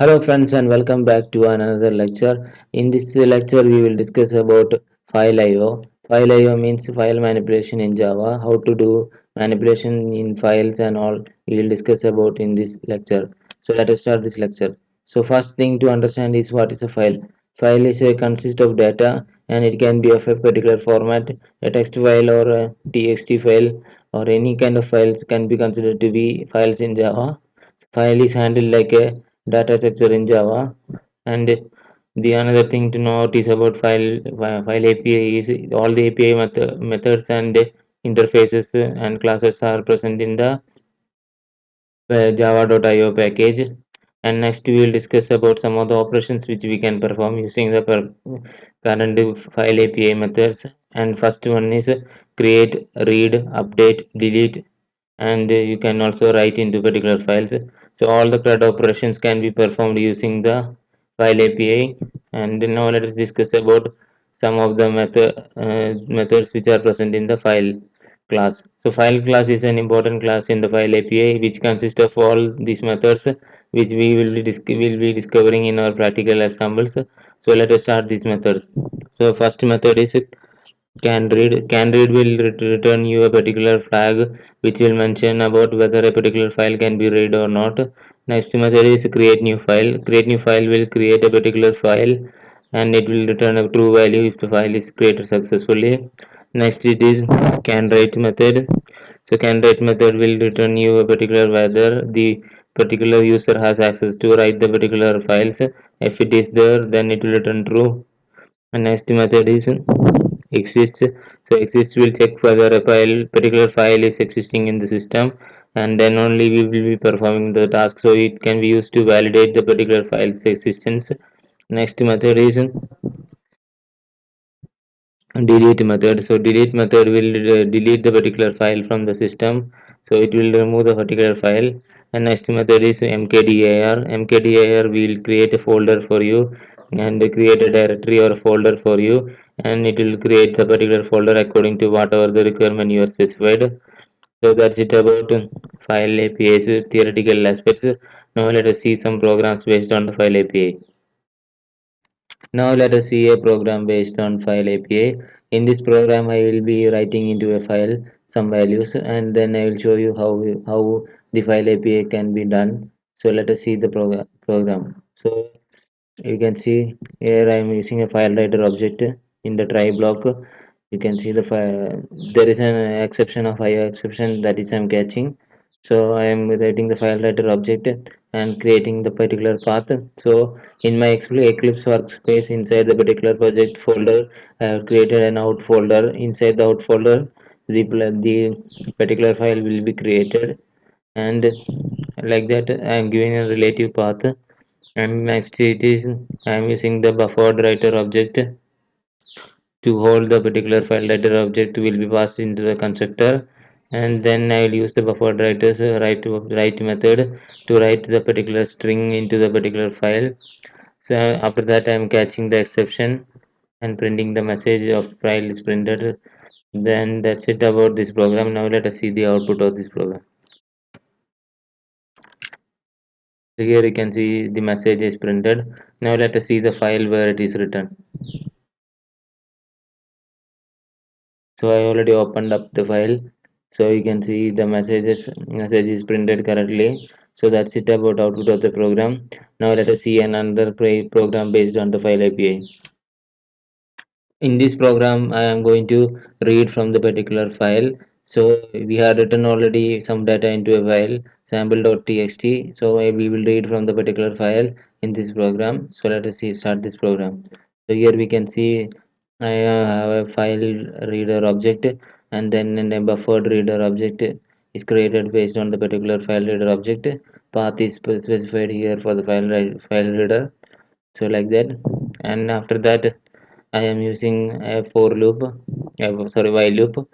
Hello friends and welcome back to another lecture. In this lecture we will discuss about file IO. File IO means file manipulation in Java, how to do manipulation in files and all we will discuss about in this lecture. So let us start this lecture. So first thing to understand is what is a file. File is a consist of data and it can be of a particular format, a text file or a txt file or any kind of files can be considered to be files in Java. File is handled like a data structure in Java. And the another thing to note is about file API is all the API methods and interfaces and classes are present in the java.io package. And next we will discuss about some of the operations which we can perform using the current file API methods. And first one is create, read, update, delete, and you can also write into particular files. So all the CRUD operations can be performed using the file API. And now let us discuss about some of the methods which are present in the file class. So file class is an important class in the file API which consists of all these methods which we will be discovering in our practical examples. So let us start these methods. So first method is can read will return you a particular flag which will mention about whether a particular file can be read or not. Next method is create new file. Create new file will create a particular file and it will return a true value if the file is created successfully. Next it is can write method. So can write method will return you a particular whether the particular user has access to write the particular files. If it is there, then it will return true. And next method is exists. So exists will check whether a particular file is existing in the system, and then only we will be performing the task. So it can be used to validate the particular file's existence. Next method is delete method. So delete method will delete the particular file from the system. So it will remove the particular file. And next method is mkdir. Mkdir will create a folder for you and create a directory or a folder for you, and it will create the particular folder according to whatever the requirement you are specified. So that's it about file APIs theoretical aspects. Now let us see some programs based on the file API. Now let us see a program based on file API. In this program, I will be writing into a file some values, and then I will show you how the file API can be done. So let us see the program. So you can see here I am using a file writer object in the try block. You can see the file. There is an exception of IO exception that is I'm catching. So I am writing the file writer object and creating the particular path. So in my Eclipse workspace inside the particular project folder, I have created an out folder. Inside the out folder, the particular file will be created, and like that I am giving a relative path. And next it is I am using the buffered writer object to hold the particular file writer object will be passed into the constructor, and then I will use the buffered write method to write the particular string into the particular file. So after that I am catching the exception and printing the message of file is printed. Then that's it about this program. Now let us see the output of this program. So here you can see the message is printed. Now let us see the file where it is written. So I already opened up the file, so you can see the message is printed correctly. So that's it about output of the program. Now let us see another program based on the file API. In this program I am going to read from the particular file. So we have written already some data into a file sample.txt. So we will read from the particular file in this program. So let us see start this program. So here we can see I have a file reader object, and then a buffered reader object is created based on the particular file reader object. Path is specified here for the file reader. So like that, and after that I am using a for loop, sorry, while loop.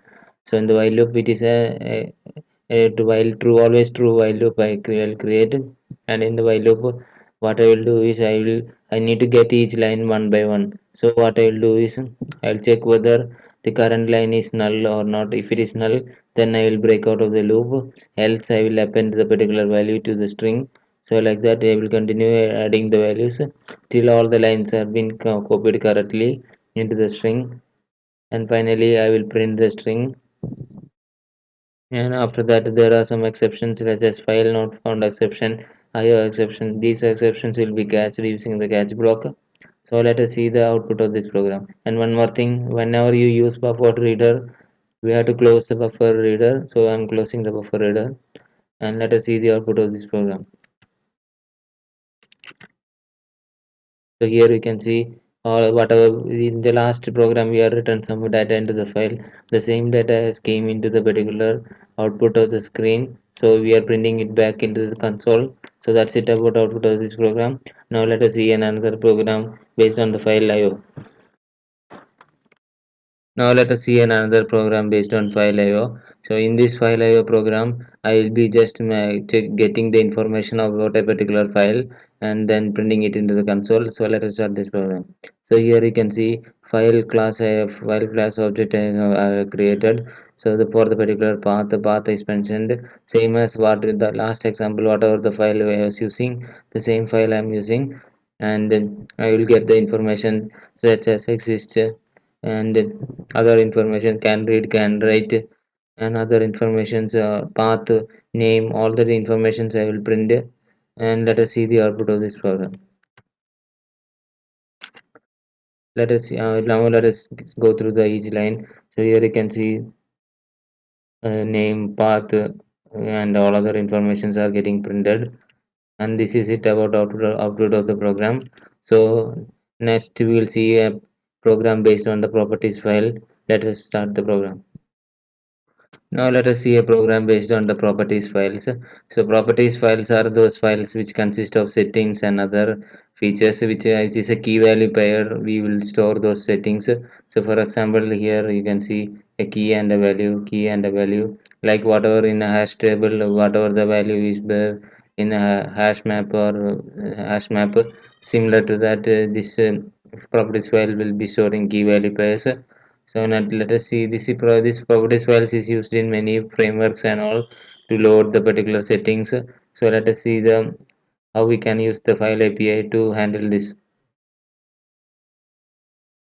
So in the while loop it is a while true, always true while loop will create. And in the while loop what I will do is I need to get each line one by one. So what I will do is I'll check whether the current line is null or not. If it is null, then I will break out of the loop, else I will append the particular value to the string. So like that I will continue adding the values till all the lines have been copied correctly into the string, and finally I will print the string. And after that there are some exceptions such as file not found exception, IO exception. These exceptions will be catched using the catch block. So let us see the output of this program. And one more thing, whenever you use buffer reader, we have to close the buffer reader. So I'm closing the buffer reader, and let us see the output of this program. So here you can see whatever in the last program we have written some data into the file. The same data has came into the particular output of the screen. So we are printing it back into the console. So that's it about output of this program. Now let us see another program based on the file IO. Now let us see another program based on file IO. So in this file IO program, I will be just getting the information about a particular file and then printing it into the console. So let us start this program. So here you can see file class object I have created. So for the particular path, the path is mentioned same as what in the last example, whatever the file I was using, the same file I am using, and I will get the information such as exist and other information can read, can write, and other informations path, name, all the informations I will print. And let us see the output of this program. Let us now let us go through the each line. So here you can see name, path, and all other informations are getting printed, and this is it about output of the program. So next we will see a program based on the properties file. Let us start the program. Now let us see a program based on the properties files. So properties files are those files which consist of settings and other features which is a key value pair. We will store those settings. So for example here you can see a key and a value, key and a value, like whatever in a hash table, whatever the value is there in a hash map or hash map, similar to that this properties file will be storing key value pairs. So now let us see this properties files is used in many frameworks and all to load the particular settings. So let us see the how we can use the file API to handle this.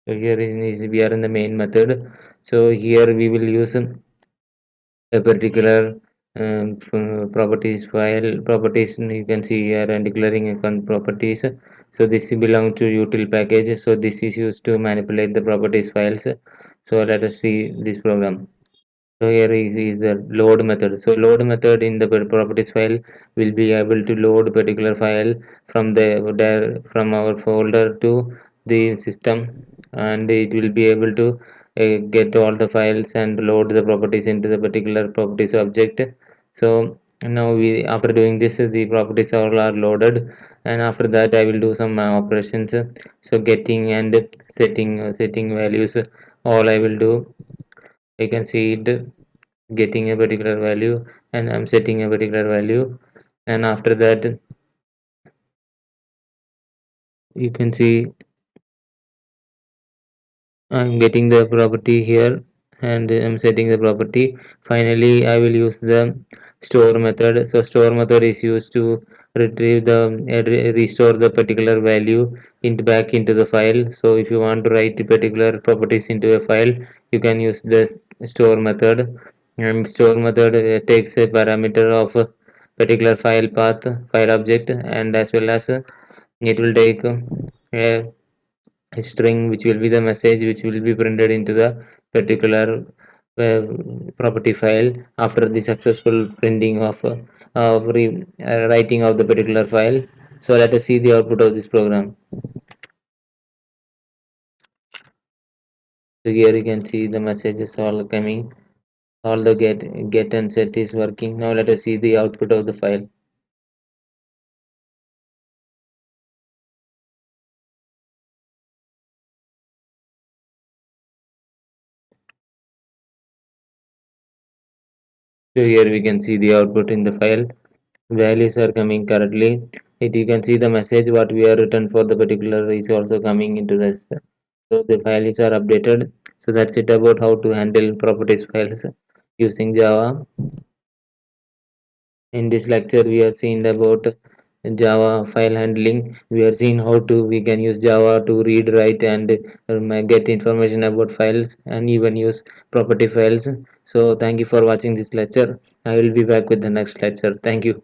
So here we are in the main method. So here we will use a particular properties file properties. You can see here and declaring a properties. So this belong to util package. So this is used to manipulate the properties files. So let us see this program. So here is the load method. So load method in the properties file will be able to load particular file from the from our folder to the system, and it will be able to get all the files and load the properties into the particular properties object. So now we after doing this the properties all are loaded, and after that I will do some operations. So getting and setting values, all I will do. I can see it getting a particular value, and I'm setting a particular value, and after that you can see I'm getting the property here, and I'm setting the property. Finally I will use the store method. So store method is used to retrieve the restore the particular value into back into the file. So if you want to write the particular properties into a file, you can use the store method. And store method takes a parameter of a particular file path, file object, and as well as it will take a string which will be the message which will be printed into the particular uh, property file after the successful printing of writing of the particular file. So let us see the output of this program. So here you can see the messages all coming, all the get and set is working. Now let us see the output of the file. So here we can see the output in the file. Values are coming correctly. It you can see the message what we are written for the particular is also coming into this. So the files are updated. So that's it about how to handle properties files using Java. In this lecture we have seen about Java file handling. We are seeing how to we can use Java to read, write, and get information about files, and even use property files. So thank you for watching this lecture. I will be back with the next lecture. Thank you.